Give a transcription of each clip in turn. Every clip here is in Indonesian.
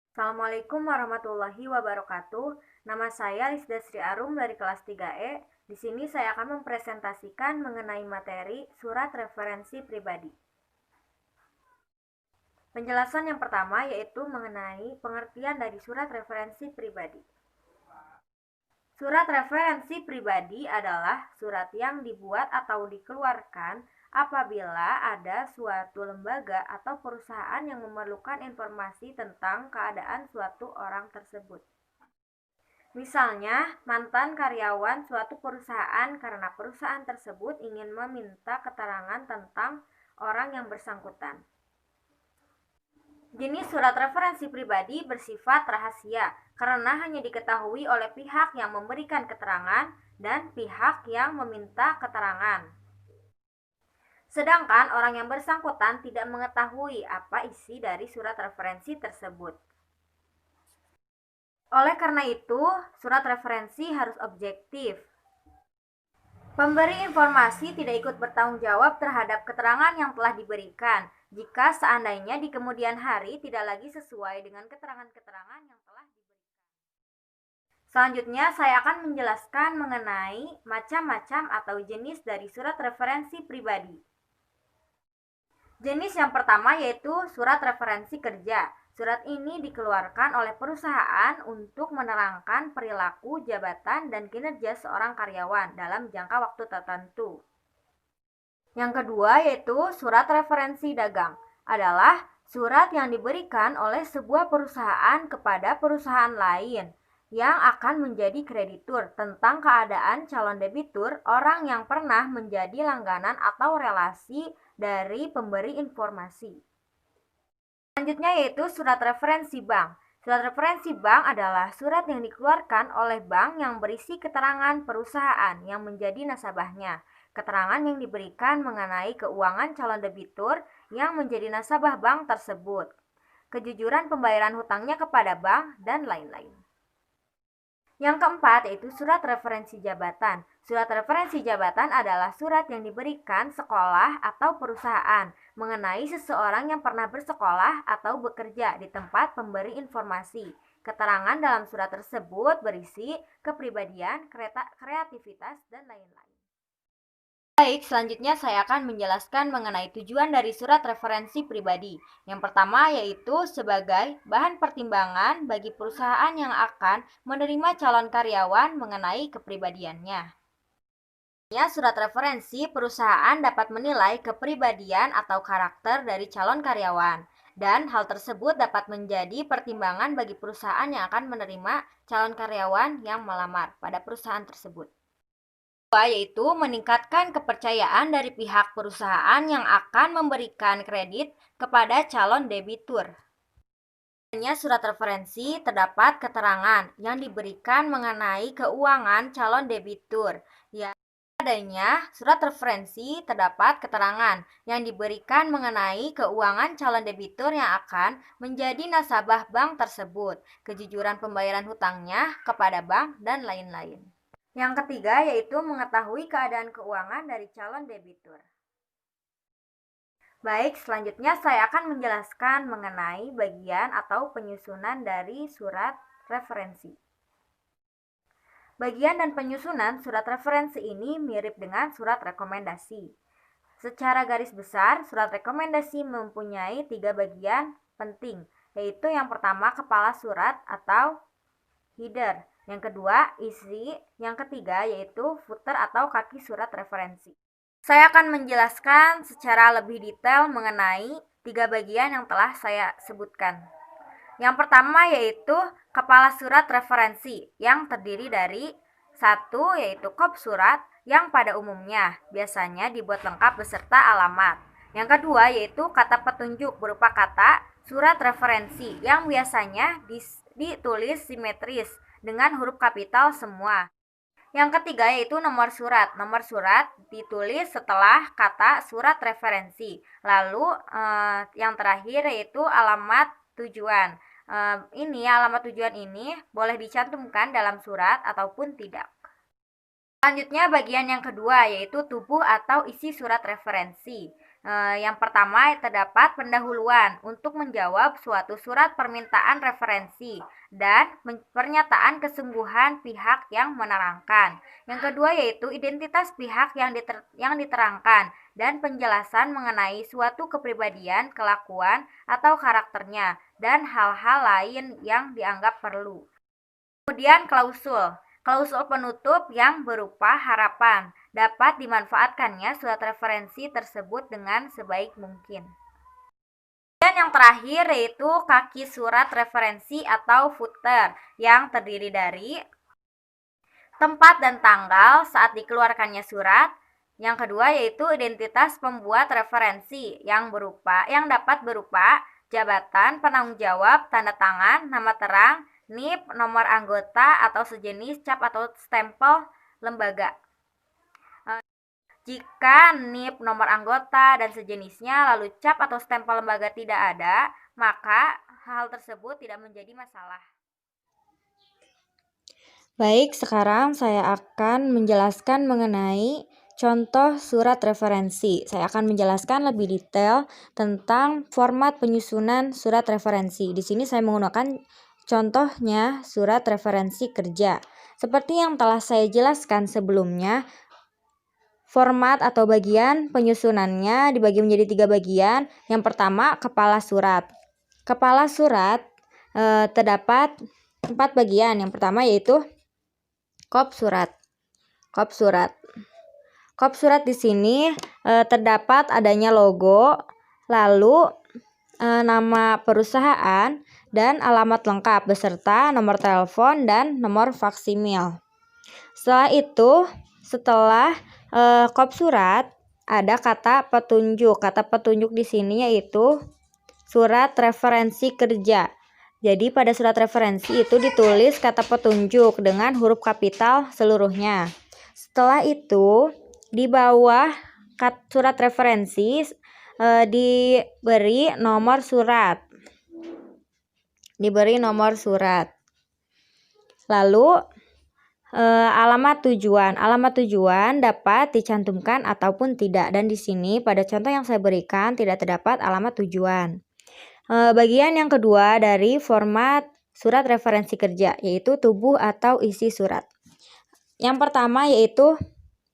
Assalamualaikum warahmatullahi wabarakatuh. Nama saya Lisda Sri Arum dari kelas 3E. Di sini saya akan mempresentasikan mengenai materi surat referensi pribadi. Penjelasan yang pertama yaitu mengenai pengertian dari surat referensi pribadi. Surat referensi pribadi adalah surat yang dibuat atau dikeluarkan apabila ada suatu lembaga atau perusahaan yang memerlukan informasi tentang keadaan suatu orang tersebut. Misalnya, mantan karyawan suatu perusahaan karena perusahaan tersebut ingin meminta keterangan tentang orang yang bersangkutan. Jenis surat referensi pribadi bersifat rahasia karena hanya diketahui oleh pihak yang memberikan keterangan dan pihak yang meminta keterangan. Sedangkan orang yang bersangkutan tidak mengetahui apa isi dari surat referensi tersebut. Oleh karena itu, surat referensi harus objektif. Pemberi informasi tidak ikut bertanggung jawab terhadap keterangan yang telah diberikan jika seandainya di kemudian hari tidak lagi sesuai dengan keterangan-keterangan yang telah diberikan. Selanjutnya, saya akan menjelaskan mengenai macam-macam atau jenis dari surat referensi pribadi. Jenis yang pertama yaitu surat referensi kerja. Surat ini dikeluarkan oleh perusahaan untuk menerangkan perilaku, jabatan, dan kinerja seorang karyawan dalam jangka waktu tertentu. Yang kedua yaitu surat referensi dagang. Adalah surat yang diberikan oleh sebuah perusahaan kepada perusahaan lain yang akan menjadi kreditur tentang keadaan calon debitur orang yang pernah menjadi langganan atau relasi dari pemberi informasi. Selanjutnya yaitu surat referensi bank. Surat referensi bank adalah surat yang dikeluarkan oleh bank yang berisi keterangan perusahaan yang menjadi nasabahnya. Keterangan yang diberikan mengenai keuangan calon debitur yang menjadi nasabah bank tersebut, kejujuran pembayaran hutangnya kepada bank, dan lain-lain. Yang keempat yaitu surat referensi jabatan. Surat referensi jabatan adalah surat yang diberikan sekolah atau perusahaan mengenai seseorang yang pernah bersekolah atau bekerja di tempat pemberi informasi. Keterangan dalam surat tersebut berisi kepribadian, kreativitas, dan lain-lain. Baik, selanjutnya saya akan menjelaskan mengenai tujuan dari surat referensi pribadi. Yang pertama yaitu sebagai bahan pertimbangan bagi perusahaan yang akan menerima calon karyawan mengenai kepribadiannya. Surat referensi perusahaan dapat menilai kepribadian atau karakter dari calon karyawan, dan hal tersebut dapat menjadi pertimbangan bagi perusahaan yang akan menerima calon karyawan yang melamar pada perusahaan tersebut. Yaitu meningkatkan kepercayaan dari pihak perusahaan yang akan memberikan kredit kepada calon debitur. Adanya surat referensi terdapat keterangan yang diberikan mengenai keuangan calon debitur. Adanya surat referensi terdapat keterangan yang diberikan mengenai keuangan calon debitur yang akan menjadi nasabah bank tersebut, kejujuran pembayaran hutangnya kepada bank, dan lain-lain. Yang ketiga yaitu mengetahui keadaan keuangan dari calon debitur. Baik, selanjutnya saya akan menjelaskan mengenai bagian atau penyusunan dari surat referensi. Bagian dan penyusunan surat referensi ini mirip dengan surat rekomendasi. Secara garis besar, surat rekomendasi mempunyai 3 bagian penting, yaitu yang pertama kepala surat atau header, yang kedua isi, yang ketiga yaitu footer atau kaki surat referensi. Saya akan menjelaskan secara lebih detail mengenai 3 bagian yang telah saya sebutkan. Yang pertama yaitu kepala surat referensi yang terdiri dari 1 yaitu kop surat yang pada umumnya biasanya dibuat lengkap beserta alamat. Yang kedua yaitu kata petunjuk berupa kata surat referensi yang biasanya ditulis simetris dengan huruf kapital semua. Yang ketiga yaitu nomor surat. Nomor surat ditulis setelah kata surat referensi. Lalu yang terakhir yaitu alamat tujuan. Alamat tujuan ini boleh dicantumkan dalam surat ataupun tidak. Selanjutnya bagian yang kedua yaitu tubuh atau isi surat referensi. Yang pertama terdapat pendahuluan untuk menjawab suatu surat permintaan referensi dan pernyataan kesungguhan pihak yang menerangkan. Yang kedua yaitu identitas pihak yang diterangkan dan penjelasan mengenai suatu kepribadian, kelakuan, atau karakternya dan hal-hal lain yang dianggap perlu. Kemudian klausul. Klausul penutup yang berupa harapan dapat dimanfaatkannya surat referensi tersebut dengan sebaik mungkin. Dan yang terakhir yaitu kaki surat referensi atau footer yang terdiri dari tempat dan tanggal saat dikeluarkannya surat. Yang kedua yaitu identitas pembuat referensi yang dapat berupa jabatan, penanggung jawab, tanda tangan, nama terang, NIP, nomor anggota atau sejenis cap atau stempel lembaga. Jika NIP, nomor anggota, dan sejenisnya lalu cap atau stempel lembaga tidak ada, maka hal tersebut tidak menjadi masalah. Baik, sekarang saya akan menjelaskan mengenai contoh surat referensi. Saya akan menjelaskan lebih detail tentang format penyusunan surat referensi. Di sini saya menggunakan contohnya surat referensi kerja. Seperti yang telah saya jelaskan sebelumnya, format atau bagian penyusunannya dibagi menjadi 3 bagian. Yang pertama, kepala surat. Kepala surat terdapat 4 bagian. Yang pertama yaitu kop surat. Kop surat. Kop surat di sini terdapat adanya logo, lalu nama perusahaan dan alamat lengkap beserta nomor telepon dan nomor faksimil. Setelah kop surat ada kata petunjuk. Kata petunjuk di sini yaitu surat referensi kerja. Jadi pada surat referensi itu ditulis kata petunjuk dengan huruf kapital seluruhnya. Setelah itu di bawah surat referensi diberi nomor surat. Lalu alamat tujuan. Alamat tujuan dapat dicantumkan ataupun tidak, dan di sini pada contoh yang saya berikan tidak terdapat alamat tujuan. Bagian yang kedua dari format surat referensi kerja yaitu tubuh atau isi surat. Yang pertama yaitu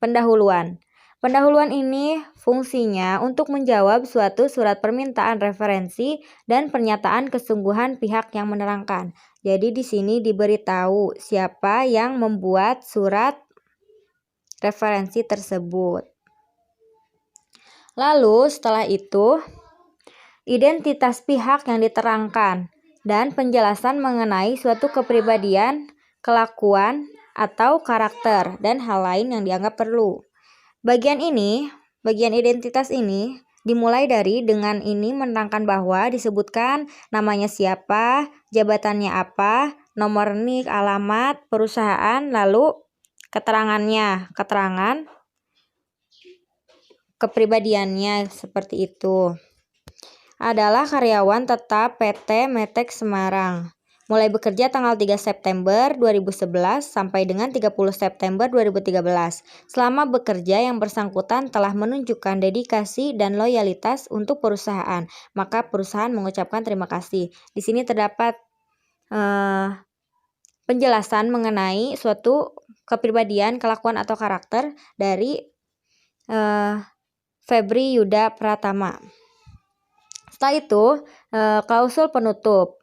pendahuluan. Pendahuluan ini fungsinya untuk menjawab suatu surat permintaan referensi dan pernyataan kesungguhan pihak yang menerangkan. Jadi di sini diberitahu siapa yang membuat surat referensi tersebut. Lalu setelah itu identitas pihak yang diterangkan dan penjelasan mengenai suatu kepribadian, kelakuan, atau karakter dan hal lain yang dianggap perlu. Bagian identitas ini dimulai dengan ini menerangkan bahwa disebutkan namanya siapa, jabatannya apa, nomor NIK, alamat, perusahaan, lalu keterangan kepribadiannya seperti itu. Adalah karyawan tetap PT Metek Semarang. Mulai bekerja tanggal 3 September 2011 sampai dengan 30 September 2013. Selama bekerja yang bersangkutan telah menunjukkan dedikasi dan loyalitas untuk perusahaan, maka perusahaan mengucapkan terima kasih. Di sini terdapat penjelasan mengenai suatu kepribadian, kelakuan atau karakter dari Febri Yuda Pratama. Setelah itu, klausul penutup.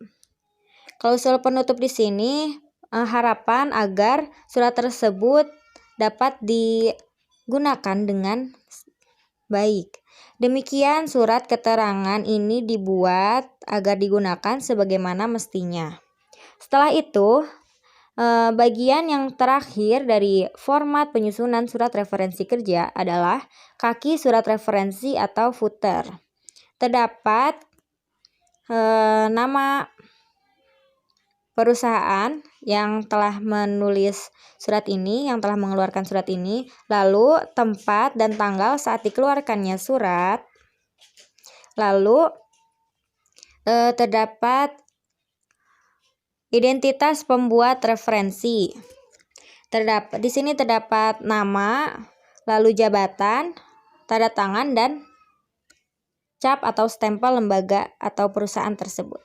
Klausul penutup di sini harapan agar surat tersebut dapat digunakan dengan baik. Demikian surat keterangan ini dibuat agar digunakan sebagaimana mestinya. Setelah itu, bagian yang terakhir dari format penyusunan surat referensi kerja adalah kaki surat referensi atau footer. Terdapat nama perusahaan yang telah menulis surat ini, yang telah mengeluarkan surat ini, lalu tempat dan tanggal saat dikeluarkannya surat, lalu terdapat identitas pembuat referensi. Di sini terdapat nama, lalu jabatan, tanda tangan, dan cap atau stempel lembaga atau perusahaan tersebut.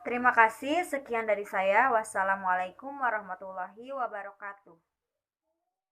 Terima kasih, sekian dari saya. Wassalamualaikum warahmatullahi wabarakatuh.